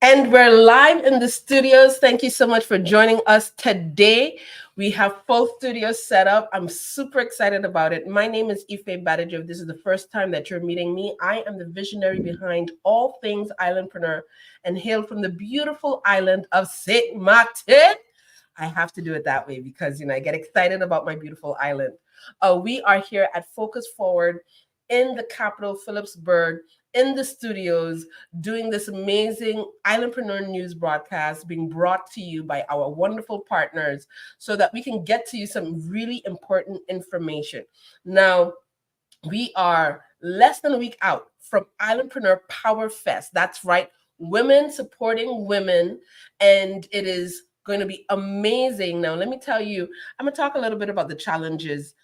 And we're live in the studios. Thank you so much for joining us today. We have full studios set up. I'm super excited about it. My name is Ife Badajo. If this is the first time that you're meeting me, I am the visionary behind all things Islandpreneur and hail from the beautiful island of Saint Martin. I have to do it that way because, I get excited about my beautiful island. We are here at Focus Forward in the capital, Phillipsburg, in the studios, doing this amazing Islandpreneur news broadcast being brought to you by our wonderful partners so that we can get to you some really important information. Now, we are less than a week out from Islandpreneur Power Fest. That's right, women supporting women, and it is going to be amazing. Now, let me tell you, I'm going to talk a little bit about the challenges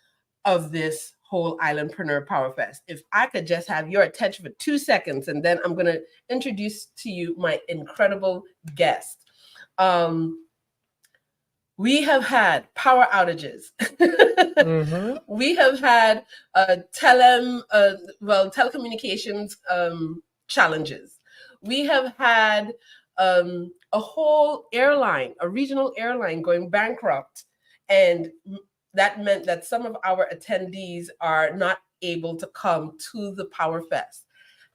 of this whole Islandpreneur Power Fest. If I could just have your attention for 2 seconds, and then I'm going to introduce to you my incredible guest. We have had power outages. Mm-hmm. We have had telecommunications challenges. We have had a whole airline, a regional airline going bankrupt, and that meant that some of our attendees are not able to come to the Power Fest.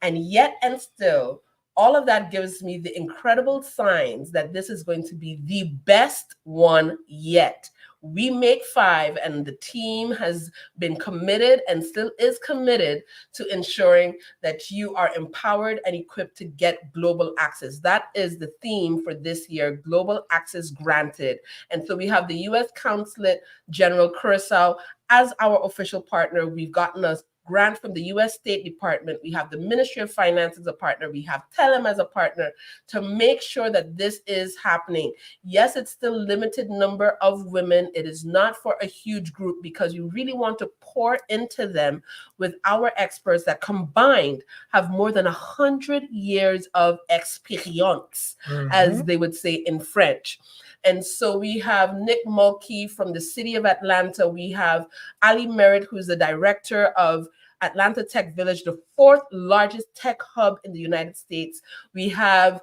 And yet and still, all of that gives me the incredible signs that this is going to be the best one yet. We make 5, and the team has been committed and still is committed to ensuring that you are empowered and equipped to get global access. That is the theme for this year, global access granted. And so we have the U.S. Consulate General Curacao as our official partner. We've gotten a grant from the U.S. State Department. We have the Ministry of Finance as a partner. We have Telem as a partner to make sure that this is happening. Yes, it's still a limited number of women. It is not for a huge group because you really want to pour into them with our experts that combined have more than 100 years of experience, as they would say in French. And so we have Nick Mulkey from the city of Atlanta. We have Ali Merritt, who's the director of Atlanta Tech Village, the 4th largest tech hub in the United States. We have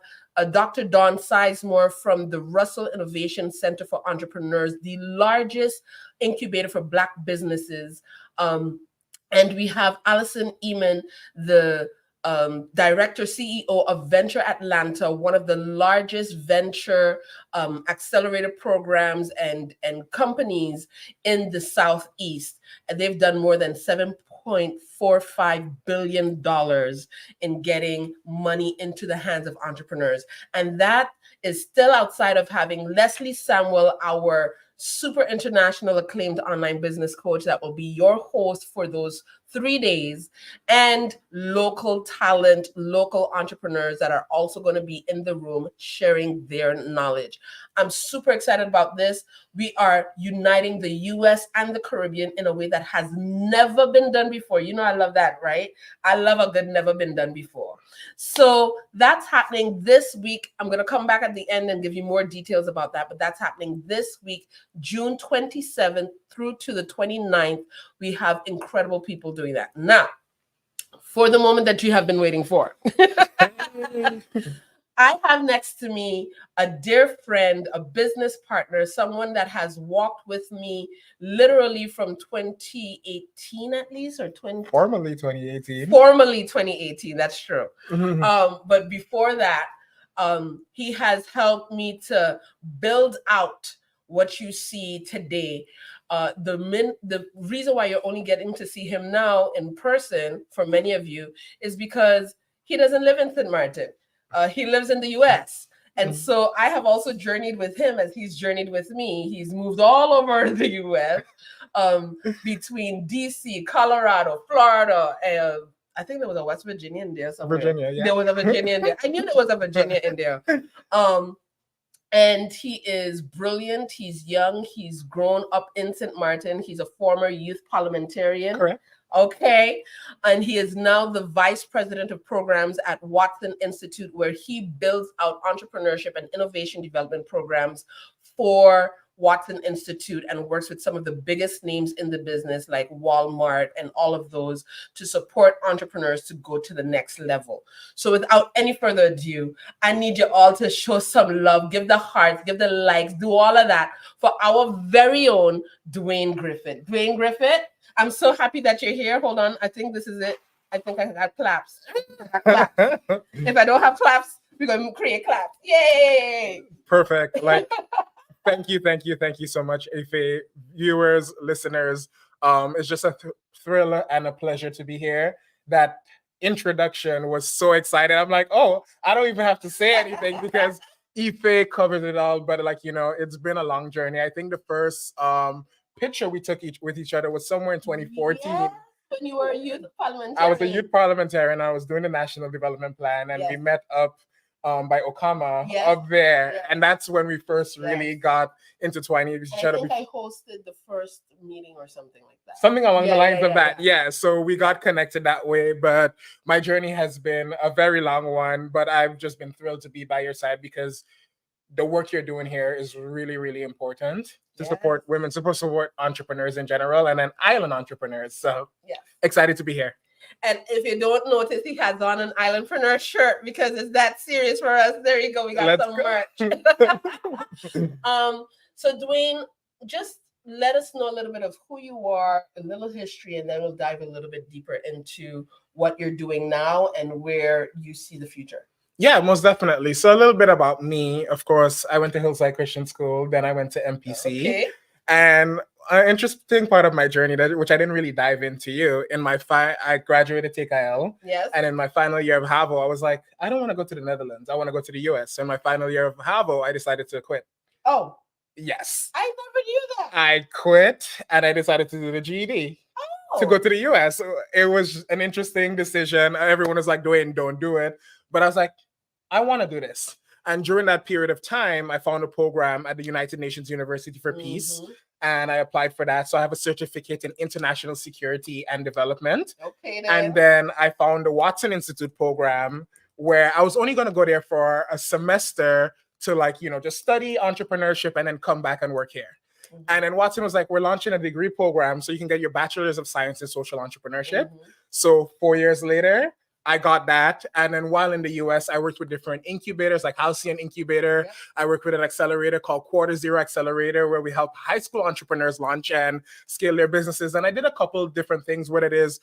Dr. Dawn Sizemore from the Russell Innovation Center for Entrepreneurs, the largest incubator for Black businesses. And we have Allison Eman, the director, CEO of Venture Atlanta, one of the largest venture accelerator programs and companies in the Southeast. And they've done more than $7.45 billion in getting money into the hands of entrepreneurs. And that is still outside of having Leslie Samuel, our super international acclaimed online business coach that will be your host for those 3 days, and local talent, local entrepreneurs that are also going to be in the room sharing their knowledge. I'm super excited about this. We are uniting the US and the Caribbean in a way that has never been done before. I love that, right? I love a good never been done before. So that's happening this week. I'm going to come back at the end and give you more details about that, but that's happening this week, June 27th through to the 29th. We have incredible people doing that. Now, for the moment that you have been waiting for, I have next to me a dear friend, a business partner, someone that has walked with me literally from 2018 at least, or Formally 2018. Formally 2018, that's true. But before that, he has helped me to build out what you see today. The reason why you're only getting to see him now in person for many of you is because he doesn't live in St. Martin. He lives in the US. And so I have also journeyed with him as he's journeyed with me. He's moved all over the US, between DC, Colorado, Florida, and I think there was a West Virginia in there somewhere. Virginia, yeah. There was a Virginia in there. I knew there was a Virginia in there. And he is brilliant. He's young. He's grown up in St. Martin. He's a former youth parliamentarian. Correct. Okay. And he is now the vice president of programs at Watson Institute, where he builds out entrepreneurship and innovation development programs for Watson Institute and works with some of the biggest names in the business like Walmart and all of those to support entrepreneurs to go to the next level. So without any further ado, I need you all to show some love, give the hearts, give the likes, do all of that for our very own Dwayne Griffith. Dwayne Griffith, I'm so happy that you're here. Hold on, I think this is it. I think I got claps. If I don't have claps, we're going to create claps. Yay! Perfect. Like, thank you so much, Ife. Viewers, listeners, it's just a thrill and a pleasure to be here. That introduction was so exciting. I'm like, oh, I don't even have to say anything because Ife covers it all. But like, it's been a long journey. I think the first picture we took with each other was somewhere in 2014. Yeah. When you were a youth parliamentarian. I was a youth parliamentarian. I was doing the National Development Plan, and we met up by Okama up there. And that's when we first really got intertwining with each other. I think I hosted the first meeting or something like that. Something along the lines of that. Yeah. So we got connected that way. But my journey has been a very long one. But I've just been thrilled to be by your side because the work you're doing here is really, really important to support women, to support entrepreneurs in general, and then island entrepreneurs. So excited to be here. And if you don't notice, he has on an Islandpreneur shirt because it's that serious for us. There you go. We got some merch. So Dwayne, just let us know a little bit of who you are, a little history, and then we'll dive a little bit deeper into what you're doing now and where you see the future. Yeah, most definitely. So a little bit about me. Of course, I went to Hillside Christian School. Then I went to MPC. Okay. And an interesting part of my journey, which I didn't really dive into I graduated TKL. Yes. And in my final year of HAVO, I was like, I don't want to go to the Netherlands. I want to go to the US. So in my final year of HAVO, I decided to quit. Oh. Yes. I never knew that. I quit and I decided to do the GED. To go to the US. So it was an interesting decision. Everyone was like, Dwayne, don't do it. But I was like, I want to do this. And during that period of time, I found a program at the United Nations University for Peace. And I applied for that. So I have a certificate in international security and development. Okay. And then I found the Watson Institute program where I was only going to go there for a semester to just study entrepreneurship and then come back and work here. And then Watson was like, we're launching a degree program so you can get your bachelor's of science in social entrepreneurship. So 4 years later, I got that. And then while in the US, I worked with different incubators like Halcyon Incubator. I worked with an accelerator called Quarter Zero Accelerator, where we help high school entrepreneurs launch and scale their businesses. And I did a couple of different things, whether it is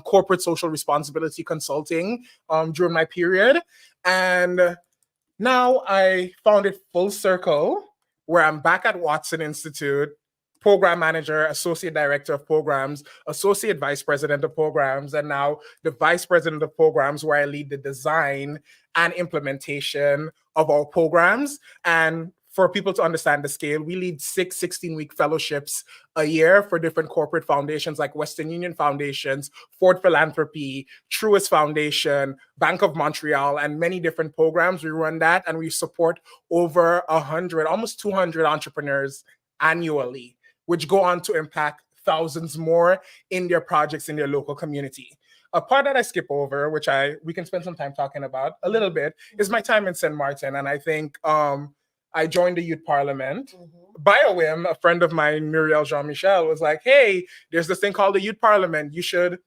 corporate social responsibility consulting during my period. And now I found it full circle where I'm back at Watson Institute, program manager, associate director of programs, associate vice president of programs, and now the vice president of programs, where I lead the design and implementation of our programs. And for people to understand the scale, we lead 6 16-week fellowships a year for different corporate foundations like Western Union Foundations, Ford Philanthropy, Truist Foundation, Bank of Montreal, and many different programs. We run that, and we support over 100, almost 200 entrepreneurs annually, which go on to impact thousands more in their projects in their local community. A part that I skip over, which we can spend some time talking about a little bit, is my time in St. Martin. And I think I joined the youth parliament. By a whim, a friend of mine, Muriel Jean-Michel, was like, hey, there's this thing called the youth parliament. You should,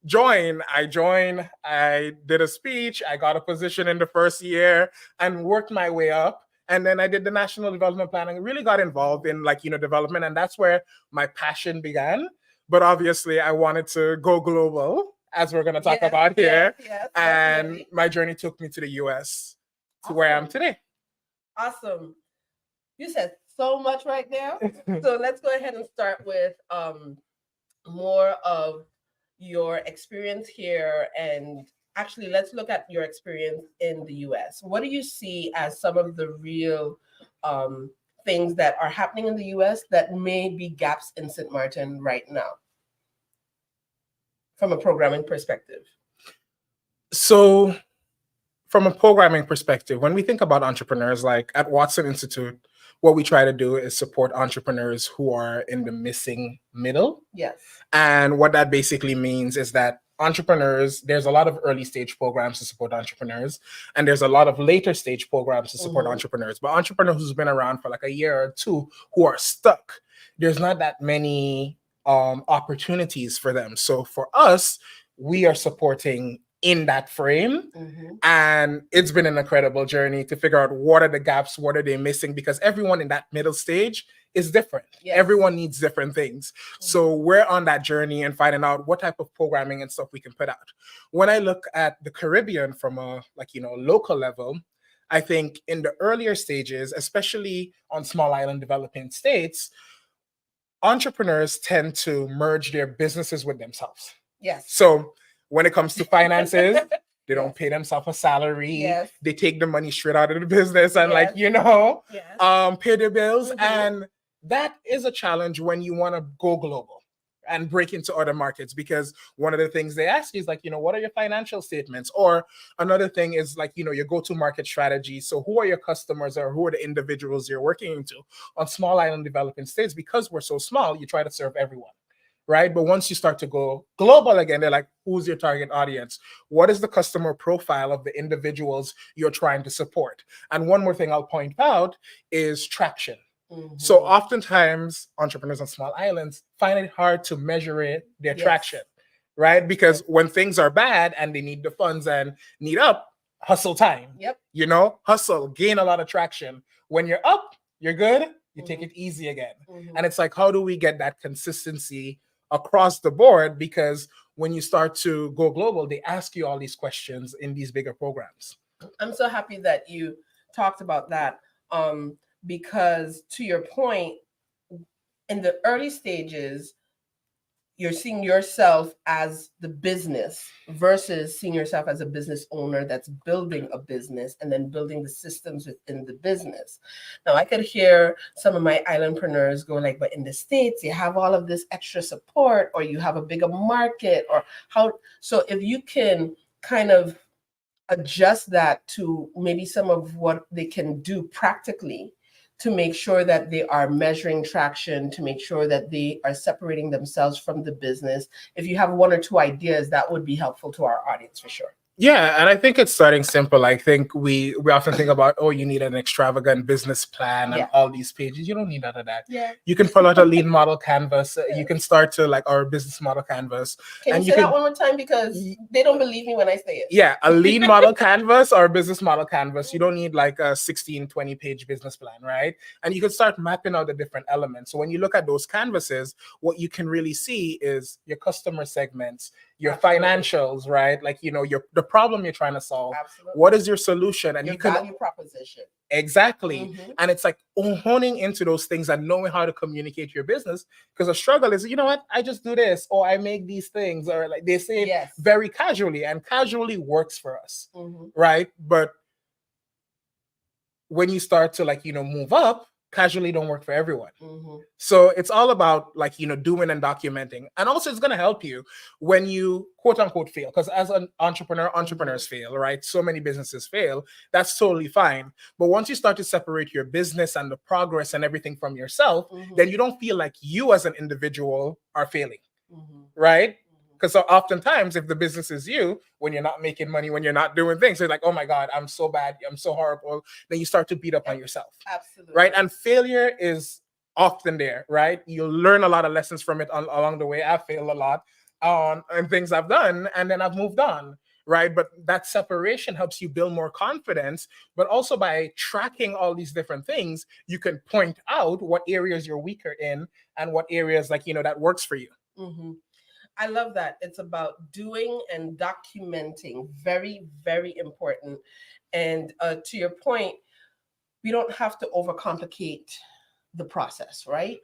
join. I joined. I did a speech. I got a position in the first year and worked my way up. And then I did the National Development Plan and really got involved in development. And that's where my passion began. But obviously I wanted to go global, as we're going to talk about here. And definitely. My journey took me to the US to where I am today. Awesome. You said so much right now. So let's go ahead and start with more of your experience here. And actually, let's look at your experience in the US. What do you see as some of the real things that are happening in the US that may be gaps in St. Martin right now from a programming perspective? So from a programming perspective, when we think about entrepreneurs, like at Watson Institute, what we try to do is support entrepreneurs who are in the missing middle. Yes. And what that basically means is that entrepreneurs, there's a lot of early stage programs to support entrepreneurs, and there's a lot of later stage programs to support entrepreneurs. But entrepreneurs who's been around for like a year or two who are stuck, there's not that many opportunities for them. So for us, we are supporting in that frame. And it's been an incredible journey to figure out what are the gaps, what are they missing, because everyone in that middle stage is different. Yes. Everyone needs different things. So we're on that journey and finding out what type of programming and stuff we can put out. When I look at the Caribbean from a local level, I think in the earlier stages, especially on small island developing states, entrepreneurs tend to merge their businesses with themselves. Yes. So when it comes to finances, they don't pay themselves a salary. Yes. They take the money straight out of the business and pay their bills. And that is a challenge when you want to go global and break into other markets, because one of the things they ask you is what are your financial statements? Or another thing is your go-to market strategy. So who are your customers, or who are the individuals you're working into? On small island developing states, because we're so small, you try to serve everyone. Right? But once you start to go global again, they're like, who's your target audience? What is the customer profile of the individuals you're trying to support? And one more thing I'll point out is traction. So oftentimes entrepreneurs on small islands find it hard to measure their traction, right? Because when things are bad and they need the funds and need up, hustle time. Yep. Hustle, gain a lot of traction. When you're up, you're good, you take it easy again. And it's like, how do we get that consistency across the board? Because when you start to go global, they ask you all these questions in these bigger programs. I'm so happy that you talked about that, because to your point, in the early stages, you're seeing yourself as the business versus seeing yourself as a business owner that's building a business and then building the systems within the business. Now, I could hear some of my islandpreneurs go like, but in the States, you have all of this extra support, or you have a bigger market, or how? So if you can kind of adjust that to maybe some of what they can do practically to make sure that they are measuring traction, to make sure that they are separating themselves from the business. If you have one or two ideas, that would be helpful to our audience for sure. Yeah, and I think it's starting simple. I think we often think about, you need an extravagant business plan and all these pages. You don't need none of that. Yeah. You can pull out a lean model canvas. You can start to our business model canvas. Can you say that one more time, because they don't believe me when I say it? Yeah, a lean model canvas or a business model canvas. You don't need like a 16, 20-page business plan, right? And you can start mapping out the different elements. So when you look at those canvases, what you can really see is your customer segments, your financials, right? The problem you're trying to solve. Absolutely. What is your solution? And your value proposition. Exactly. And it's like honing into those things and knowing how to communicate your business. Because the struggle is, I just do this, or I make these things, or they say it very casually, and casually works for us, right? But when you start to move up, casually don't work for everyone. So it's all about doing and documenting. And also it's going to help you when you quote unquote fail, because as an entrepreneur, entrepreneurs fail, right? So many businesses fail. That's totally fine. But once you start to separate your business and the progress and everything from yourself, then you don't feel like you as an individual are failing, right? Because oftentimes, if the business is you, when you're not making money, when you're not doing things, you're like, oh my God, I'm so bad, I'm so horrible. Then you start to beat up on yourself. Absolutely. Right? And failure is often there, right? You'll learn a lot of lessons from it along the way. I've failed a lot on things I've done, and then I've moved on, right? But that separation helps you build more confidence. But also by tracking all these different things, you can point out what areas you're weaker in and what areas that works for you. I love that. It's about doing and documenting. Very, very important. And to your point, we don't have to overcomplicate the process, right?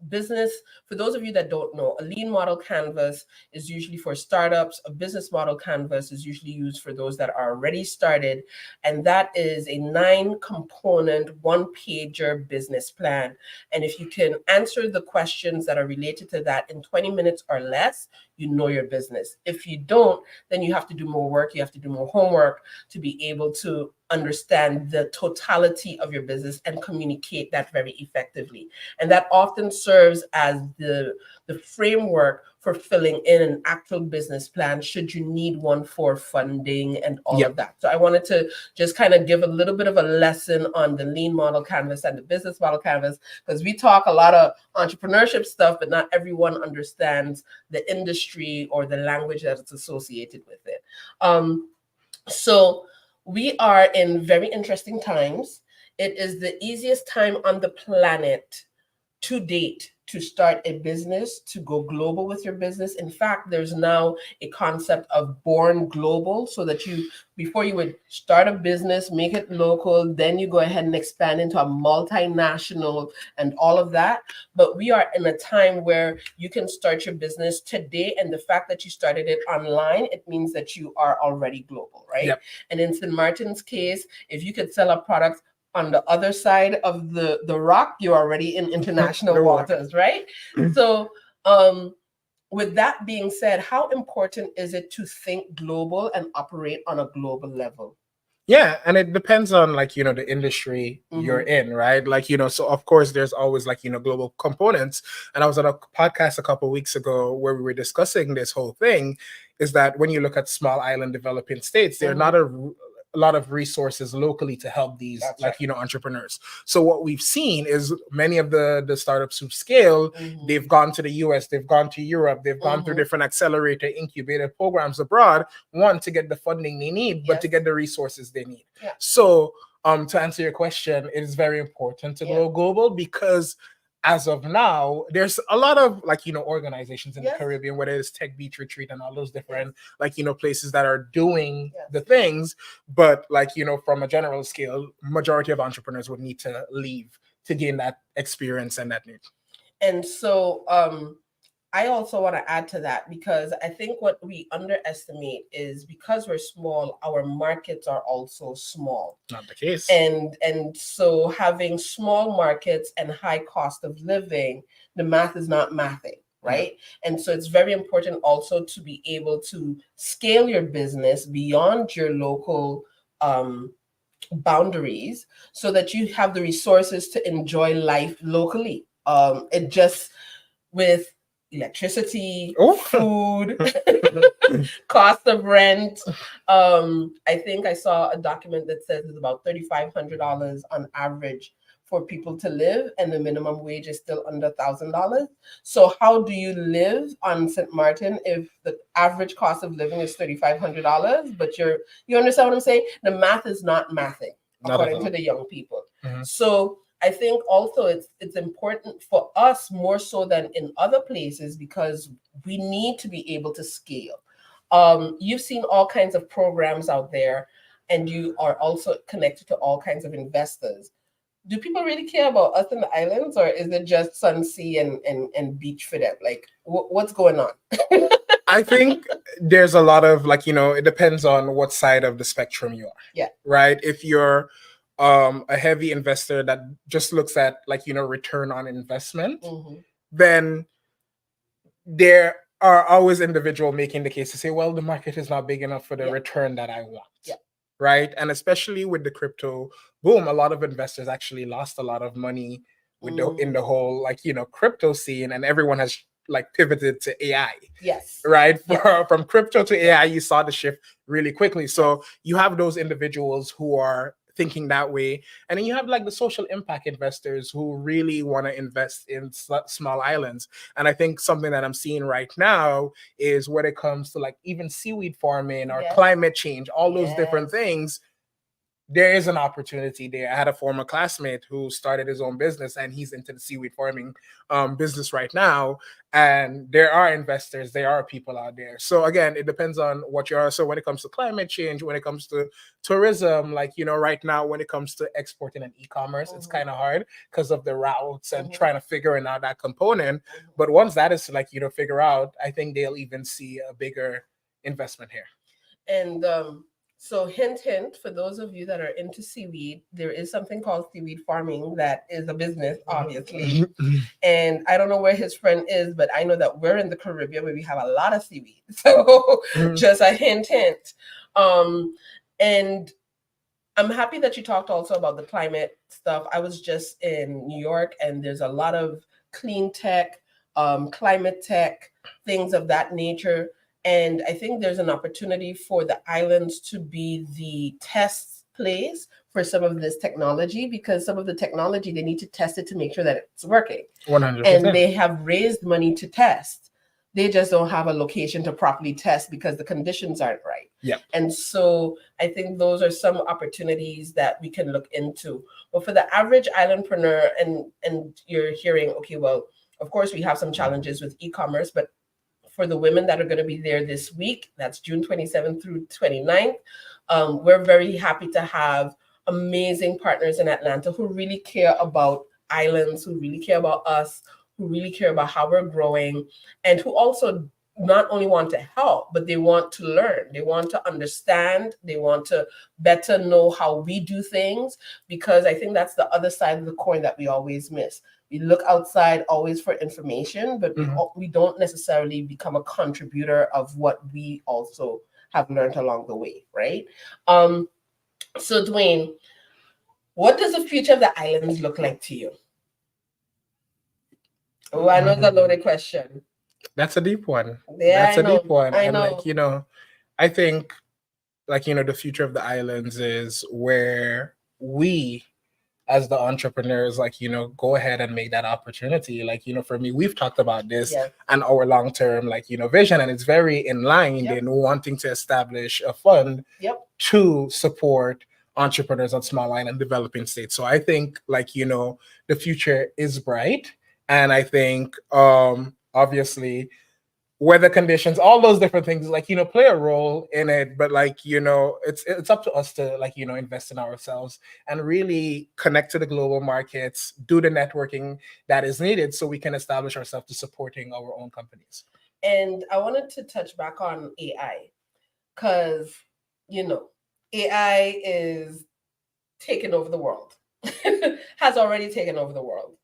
Business, for those of you that don't know, a lean model canvas is usually for startups. A business model canvas is usually used for those that are already started. And that is a 9-component, 1-pager business plan. And if you can answer the questions that are related to that in 20 minutes or less, you know your business. If you don't, then you have to do more work. You have to do more homework to be able to understand the totality of your business and communicate that very effectively. And that often serves as the framework for filling in an actual business plan should you need one for funding and all of that. So I wanted to just kind of give a little bit of a lesson on the lean model canvas and the business model canvas, because we talk a lot of entrepreneurship stuff, but not everyone understands the industry or the language that is associated with it. So we are in very interesting times. It is the easiest time on the planet to date to start a business, to go global with your business. In fact, there's now a concept of born global, so that you, before you would start a business, make it local, then you go ahead and expand into a multinational and all of that. But we are in a time where you can start your business today, and the fact that you started it online, it means that you are already global, right? Yep. And in St. Martin's case, if you could sell a product on the other side of the rock, you're already in international waters, right? So with that being said, how important is it to think global and operate on a global level? Yeah, and it depends on, like, you know, the industry you're in, right? Like, you know, so of course there's always, like, you know, global components. And I was on a podcast a couple of weeks ago where we were discussing this whole thing, is that when you look at small island developing states, they're not a lot of resources locally to help these, you know, entrepreneurs. So what we've seen is many of the startups who've scaled, they've gone to the US, they've gone to Europe, they've gone through different accelerator incubator programs abroad, one, to get the funding they need, but to get the resources they need. So to answer your question, it is very important to go global, because as of now, there's a lot of, like, you know, organizations in the Caribbean, whether it's Tech Beach Retreat and all those different, like, you know, places that are doing the things. But, like, you know, from a general scale, majority of entrepreneurs would need to leave to gain that experience and that need. And so I also want to add to that, because I think what we underestimate is, because we're small, our markets are also small. Not the case. And so having small markets and high cost of living, the math is not mathing, right? And so it's very important also to be able to scale your business beyond your local boundaries, so that you have the resources to enjoy life locally. It just, with electricity, food, cost of rent. I think I saw a document that says it's about $3,500 on average for people to live, and the minimum wage is still under $1,000. So how do you live on St. Martin if the average cost of living is $3,500? But you understand what I'm saying? The math is not mathing, according to the young people. So I think also it's important for us more so than in other places, because we need to be able to scale. You've seen all kinds of programs out there, and you are also connected to all kinds of investors. Do people really care about us in the islands, or is it just sun, sea, and beach for them? Like, what's going on? I think there's a lot of, like, you know, it depends on what side of the spectrum you are. Yeah. Right? If you're a heavy investor that just looks at, like, you know, return on investment, then there are always individuals making the case to say, well, the market is not big enough for the return that I want. Right? And especially with the crypto boom, a lot of investors actually lost a lot of money with in the whole, like, you know, crypto scene, and everyone has, like, pivoted to AI. Right? From crypto to AI, you saw the shift really quickly. So you have those individuals who are thinking that way, and then you have, like, the social impact investors who really want to invest in small islands. And I think something that I'm seeing right now is when it comes to, like, even seaweed farming or climate change, all those different things, there is an opportunity there. I had a former classmate who started his own business, and he's into the seaweed farming business right now. And there are investors, there are people out there. So again, it depends on what you are. So when it comes to climate change, when it comes to tourism, like, you know, right now, when it comes to exporting and e-commerce, it's kind of hard because of the routes and trying to figure out that component. But once that is, like, you know, figure out, I think they'll even see a bigger investment here. And so hint, for those of you that are into seaweed, there is something called seaweed farming that is a business, obviously. And I don't know where his friend is, but I know that we're in the Caribbean where we have a lot of seaweed. So just a hint. And I'm happy that you talked also about the climate stuff. I was just in New York, and there's a lot of clean tech, climate tech, things of that nature. And I think there's an opportunity for the islands to be the test place for some of this technology, because some of the technology, they need to test it to make sure that it's working. 100%. And they have raised money to test. They just don't have a location to properly test because the conditions aren't right. Yeah. And so I think those are some opportunities that we can look into. But for the average islandpreneur, and you're hearing, okay, well, of course we have some challenges with e-commerce, but for the women that are going to be there this week, that's June 27th through 29th, we're very happy to have amazing partners in Atlanta who really care about islands, who really care about us, who really care about how we're growing, and who also not only want to help, but they want to learn. They want to understand. They want to better know how we do things, because I think that's the other side of the coin that we always miss. We look outside always for information, but we don't necessarily become a contributor of what we also have learned along the way, right? So Dwayne, what does the future of the islands look like to you? Oh, I know the loaded question. That's a deep one. Yeah, That's a deep one. I And know. like, I think like, the future of the islands is where we as the entrepreneurs, like, go ahead and make that opportunity. Like, for me, we've talked about this and our long-term, like, vision, and it's very in line in wanting to establish a fund to support entrepreneurs on small island developing states. So I think like, the future is bright. And I think, obviously, weather conditions, all those different things, like, play a role in it. But like, it's up to us to like, invest in ourselves and really connect to the global markets, do the networking that is needed so we can establish ourselves to supporting our own companies. And I wanted to touch back on AI, because, AI is taking over the world, has already taken over the world.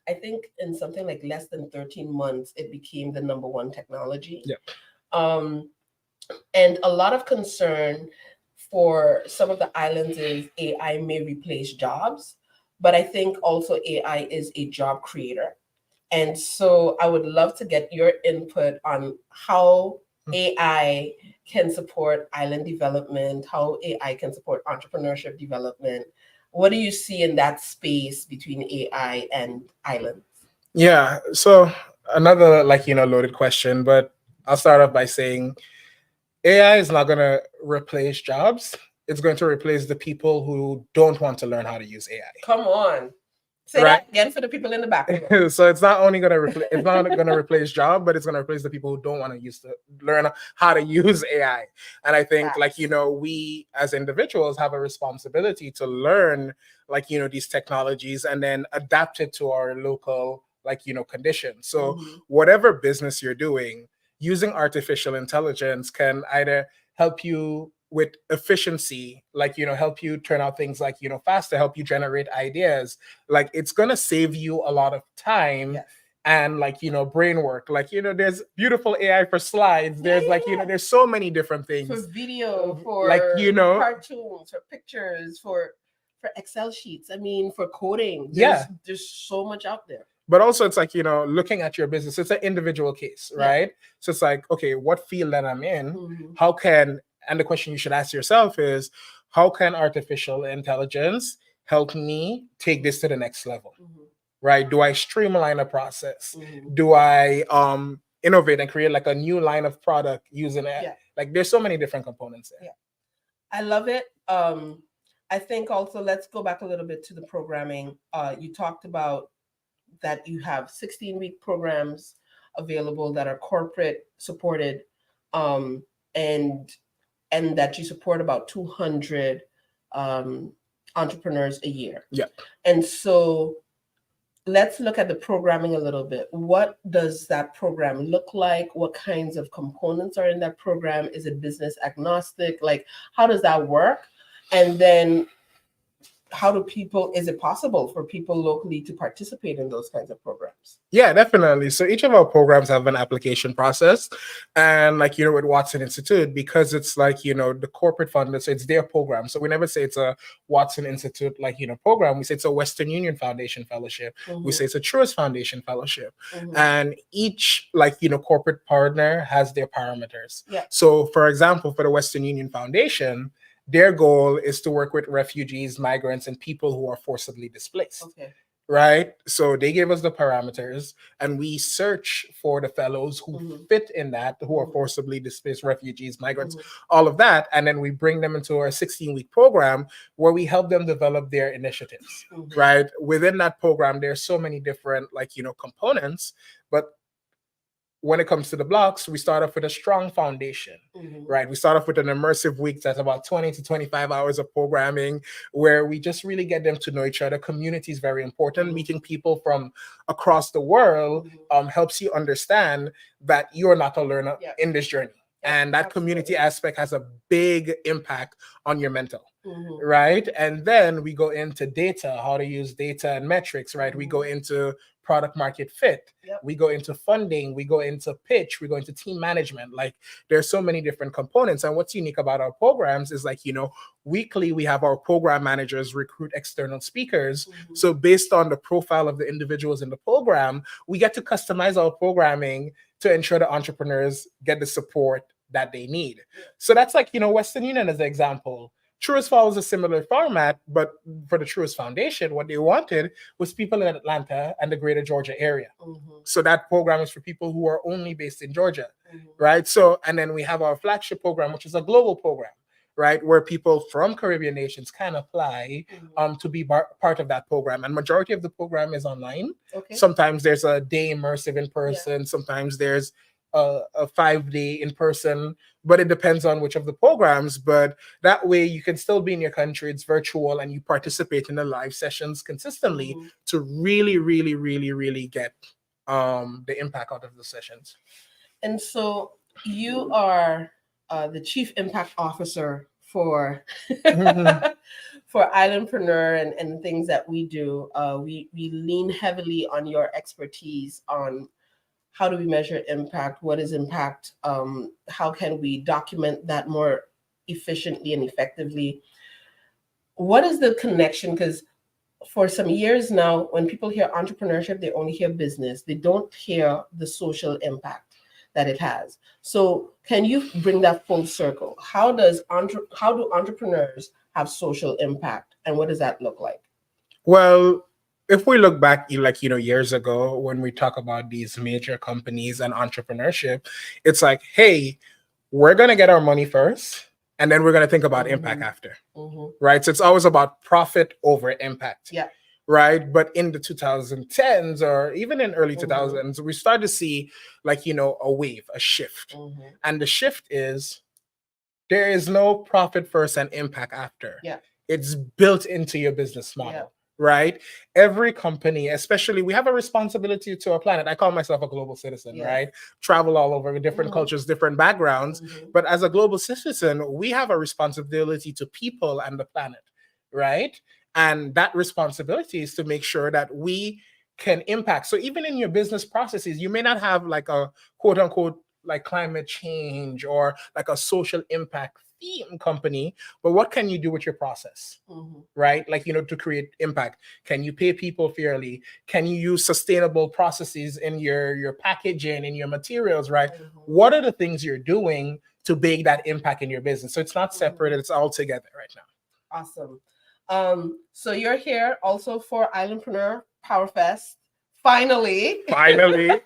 I think in something like less than 13 months, it became the number one technology. Yeah. And a lot of concern for some of the islands is AI may replace jobs, but I think also AI is a job creator. And so I would love to get your input on how AI can support island development, how AI can support entrepreneurship development. What do you see in that space between AI and islands? Yeah. So another like, loaded question, but I'll start off by saying AI is not going to replace jobs. It's going to replace the people who don't want to learn how to use AI. Come on. Say that again for the people in the back. So it's not only going to replace, it's not going to replace job, but it's going to replace the people who don't want to learn how to use AI. And I think like, we as individuals have a responsibility to learn like, these technologies and then adapt it to our local, like, conditions. So whatever business you're doing, using artificial intelligence can either help you with efficiency, like, help you turn out things like, faster, help you generate ideas. Like, it's going to save you a lot of time and like, brain work. Like, there's beautiful AI for slides. There's like, there's so many different things. For video, for like, cartoons, for pictures, for Excel sheets. I mean, for coding. There's so much out there. But also it's like, looking at your business, it's an individual case, right? So it's like, okay, what field that I'm in, how can, and the question you should ask yourself is, how can artificial intelligence help me take this to the next level, right? Do I streamline a process? Do I innovate and create like a new line of product using it? Like there's so many different components there. I love it. I think also, let's go back a little bit to the programming. You talked about that you have 16-week programs available that are corporate supported, and that you support about 200 entrepreneurs a year. Yeah. And so let's look at the programming a little bit. What does that program look like? What kinds of components are in that program? Is it business agnostic? Like, how does that work? And then is it possible for people locally to participate in those kinds of programs? Yeah, definitely. So each of our programs have an application process. And like, with Watson Institute, because it's like, the corporate fund, so it's their program. So we never say it's a Watson Institute, program. We say it's a Western Union Foundation fellowship. Mm-hmm. We say it's a Truist Foundation fellowship. Mm-hmm. And each, corporate partner has their parameters. Yeah. So for example, for the Western Union Foundation, their goal is to work with refugees, migrants, and people who are forcibly displaced. Okay. Right? So they gave us the parameters, and we search for the fellows who Mm-hmm. fit in that, who are forcibly displaced, refugees, migrants, Mm-hmm. all of that. And then we bring them into our 16-week program where we help them develop their initiatives. Mm-hmm. Right? Within that program, there's so many different, components, but when it comes to the blocks, we start off with a strong foundation, Mm-hmm. right? We start off with an immersive week that's about 20 to 25 hours of programming where we just really get them to know each other. Community is very important. Mm-hmm. Meeting people from across the world helps you understand that you're not a learner in this journey. And that community aspect has a big impact on your mental. Mm-hmm. Right? And then we go into data, how to use data and metrics, right? We go into product market fit. We go into funding, we go into pitch, we go into team management. There's so many different components. And what's unique about our programs is weekly we have our program managers recruit external speakers. Mm-hmm. So based on the profile of the individuals in the program, we get to customize our programming to ensure the entrepreneurs get the support that they need. So that's Western Union as an example. Truist follows a similar format, but for the Truist Foundation, what they wanted was people in Atlanta and the greater Georgia area. Mm-hmm. So that program is for people who are only based in Georgia, Mm-hmm. right? So, and then we have our flagship program, which is a global program, right? Where people from Caribbean nations can apply to be part of that program. And majority of the program is online. Okay. Sometimes there's a day immersive in person. Sometimes there's a 5-day in person, but it depends on which of the programs. But that way you can still be in your country, it's virtual, and you participate in the live sessions consistently to really, really, really, really get the impact out of the sessions. And so you are the Chief Impact Officer for for Islandpreneur and things that we do. We lean heavily on your expertise on how do we measure impact? What is impact? How can we document that more efficiently and effectively? What is the connection? Because for some years now, when people hear entrepreneurship, they only hear business. They don't hear the social impact that it has. So can you bring that full circle? How do entrepreneurs have social impact? And what does that look like? Well, if we look back, years ago, when we talk about these major companies and entrepreneurship, it's like, hey, we're going to get our money first, and then we're going to think about impact after, right? So it's always about profit over impact, right? But in the 2010s or even in early 2000s, we started to see a wave, a shift. And the shift is there is no profit first and impact after. It's built into your business model. Right? Every company, especially, we have a responsibility to our planet. I call myself a global citizen, right? Travel all over with different cultures, different backgrounds. But as a global citizen, we have a responsibility to people and the planet, right? And that responsibility is to make sure that we can impact. So even in your business processes, you may not have a quote unquote climate change or a social impact theme company, but what can you do with your process, right? To create impact. Can you pay people fairly? Can you use sustainable processes in your packaging, in your materials, right? What are the things you're doing to make that impact in your business? So it's not separate, it's all together right now. Awesome. So you're here also for Islandpreneur Power Fest. Finally, work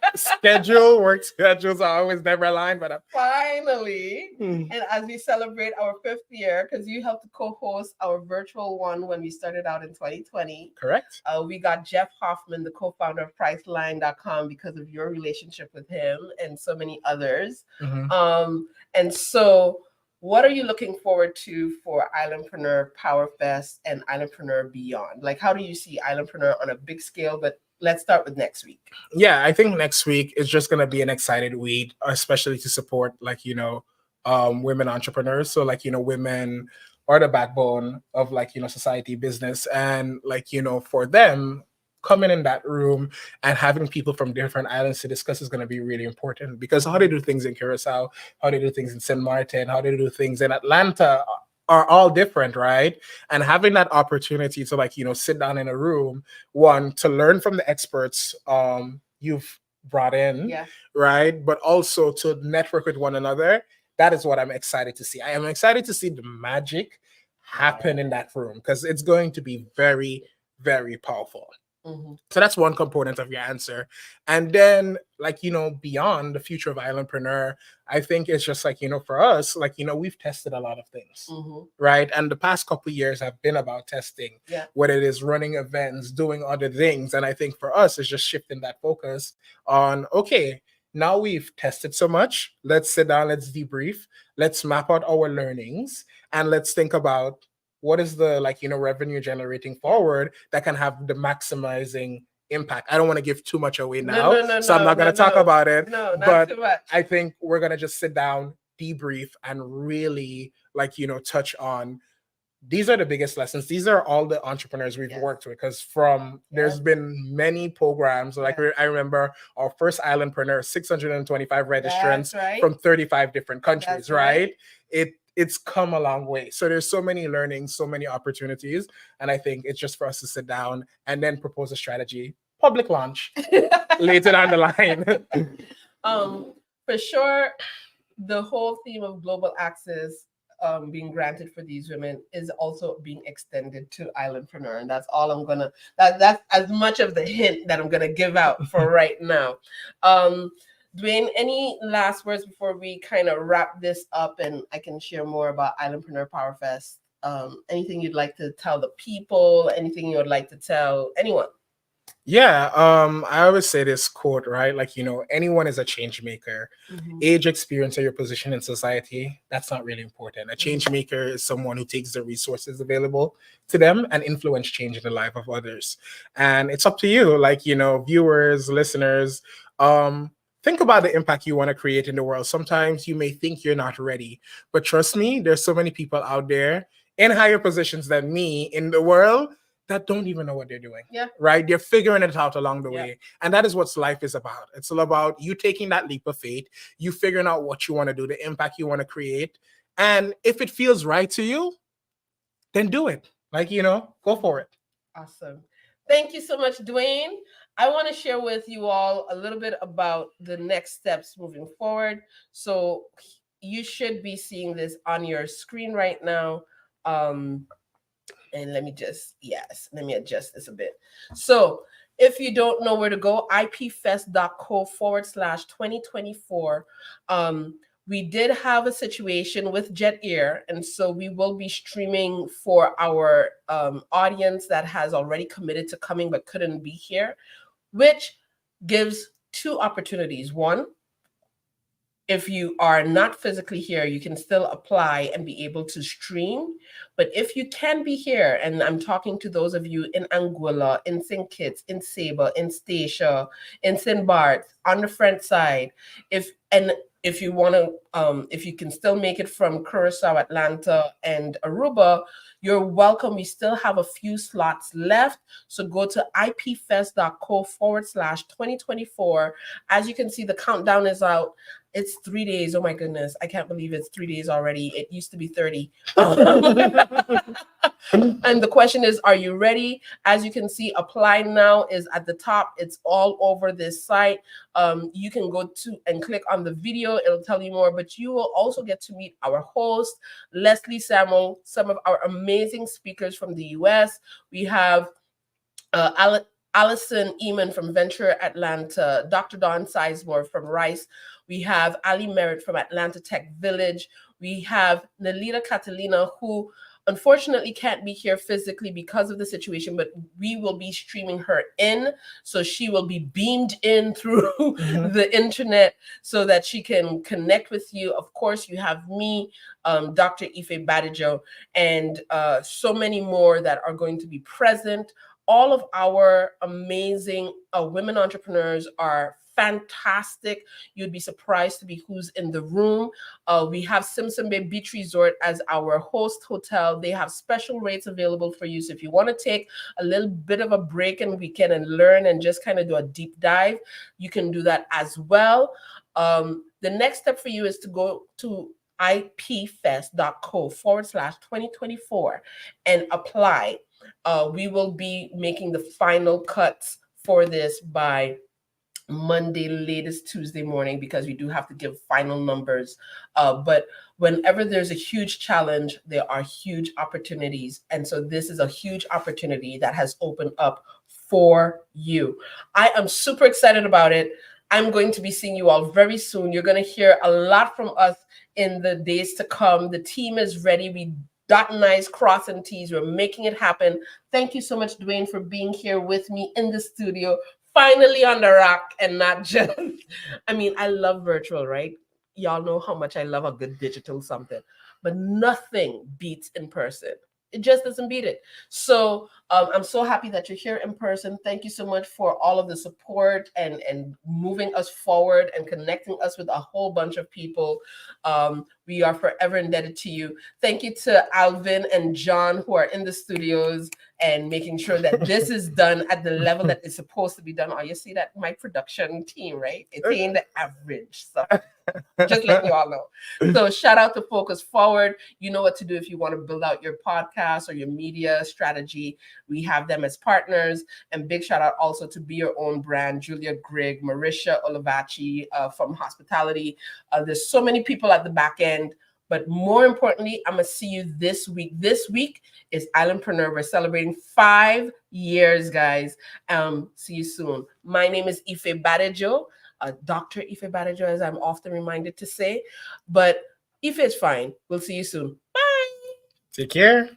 schedules are always never aligned, but finally. And as we celebrate our 5th year, because you helped to co-host our virtual one when we started out in 2020. Correct. We got Jeff Hoffman, the co-founder of Priceline.com, because of your relationship with him and so many others. And so what are you looking forward to for Islandpreneur Power Fest and Islandpreneur Beyond? How do you see Islandpreneur on a big scale? But let's start with next week. Yeah, I think next week is just going to be an excited week, especially to support women entrepreneurs. So women are the backbone of like, society, business. And like, for them, coming in that room and having people from different islands to discuss is going to be really important, because how they do things in Curacao, how they do things in St. Martin, how they do things in Atlanta are all different, right? And having that opportunity to like, sit down in a room, one, to learn from the experts you've brought in, Yeah. right? But also to network with one another. That is what I'm excited to see. I am excited to see the magic happen in that room, because it's going to be very, very powerful. So that's one component of your answer. And then, like, beyond the future of Islandpreneur, I think it's just like, for us, like, we've tested a lot of things, right? And the past couple of years have been about testing, whether it is running events, doing other things. And I think for us, it's just shifting that focus on, okay, now we've tested so much. Let's sit down, let's debrief, let's map out our learnings, and let's think about what is the like, revenue generating forward that can have the maximizing impact. I don't want to give too much away now, so I'm not going to talk about it. No, not but too much. I think we're going to just sit down, debrief, and really like, touch on these are the biggest lessons. These are all the entrepreneurs we've worked with, because there's been many programs. Like I remember our first Islandpreneur, 625 registrants from 35 different countries, right? It's come a long way. So there's so many learnings, so many opportunities. And I think it's just for us to sit down and then propose a strategy, public launch later down the line. For sure, the whole theme of global access being granted for these women is also being extended to Islandpreneur. And that's all I'm gonna, that's as much of the hint that I'm gonna give out for right now. Dwayne, any last words before we kind of wrap this up and I can share more about Islandpreneur PowerFest? Anything you'd like to tell the people? Anything you would like to tell anyone? Yeah, I always say this quote, right? Like, anyone is a change maker. Age, experience, or your position in society, that's not really important. A change maker is someone who takes the resources available to them and influence change in the life of others. And it's up to you, like, viewers, listeners, think about the impact you want to create in the world. Sometimes you may think you're not ready, but trust me, there's so many people out there in higher positions than me in the world that don't even know what they're doing. Right? They're figuring it out along the way. And that is what life is about. It's all about you taking that leap of faith, you figuring out what you want to do, the impact you want to create. And if it feels right to you, then do it. Like, go for it. Awesome. Thank you so much, Dwayne. I want to share with you all a little bit about the next steps moving forward. So you should be seeing this on your screen right now. And let me adjust this a bit. So if you don't know where to go, ipfest.co/2024. We did have a situation with Jet Air, and so we will be streaming for our audience that has already committed to coming but couldn't be here, which gives two opportunities. One, if you are not physically here, you can still apply and be able to stream. But if you can be here, and I'm talking to those of you in Anguilla, in St. Kitts, in Saba, in Statia, in St. Barth, on the front side, if you want to, if you can still make it from Curacao, Atlanta, and Aruba, you're welcome. We still have a few slots left. So go to ipfest.co/2024. As you can see, the countdown is out. It's 3 days. Oh my goodness. I can't believe it's 3 days already. It used to be 30. And the question is, are you ready? As you can see, apply now is at the top. It's all over this site. You can go to and click on the video. It'll tell you more, but you will also get to meet our host, Leslie Samuel, some of our amazing speakers from the US. We have Allison Eamon from Venture Atlanta, Dr. Don Sizemore from Rice. We have Ali Merritt from Atlanta Tech Village. We have Nelita Catalina, who unfortunately can't be here physically because of the situation, but we will be streaming her in. So she will be beamed in through the internet so that she can connect with you. Of course, you have me, Dr. Ife Badijo, and so many more that are going to be present. All of our amazing women entrepreneurs are fantastic. You'd be surprised to be who's in the room. We have Simpson Bay Beach Resort as our host hotel. They have special rates available for you. So if you want to take a little bit of a break and weekend and learn and just kind of do a deep dive, you can do that as well. The next step for you is to go to ipfest.co/2024 and apply. We will be making the final cuts for this by Monday, latest Tuesday morning, because we do have to give final numbers. But whenever there's a huge challenge, there are huge opportunities. And so this is a huge opportunity that has opened up for you. I am super excited about it. I'm going to be seeing you all very soon. You're going to hear a lot from us in the days to come. The team is ready. We dotting I's, crossing T's. We're making it happen. Thank you so much, Dwayne, for being here with me in the studio, finally on the rock and not just, I mean, I love virtual, right? Y'all know how much I love a good digital something, but nothing beats in person. It just doesn't beat it. So I'm so happy that you're here in person. Thank you so much for all of the support and moving us forward and connecting us with a whole bunch of people. We are forever indebted to you. Thank you to Alvin and John, who are in the studios and making sure that this is done at the level that it's supposed to be done. Oh, you see that? My production team, right? It's in the average. So just letting you all know. So shout out to Focus Forward. You know what to do if you want to build out your podcast or your media strategy. We have them as partners. And big shout out also to Be Your Own Brand, Julia Grigg, Marisha Olivachi from Hospitality. There's so many people at the back end. But more importantly, I'm going to see you this week. This week is Islandpreneur. We're celebrating 5 years, guys. See you soon. My name is Ife Badejo. Dr. Ife Badejo, as I'm often reminded to say. But Ife is fine. We'll see you soon. Bye. Take care.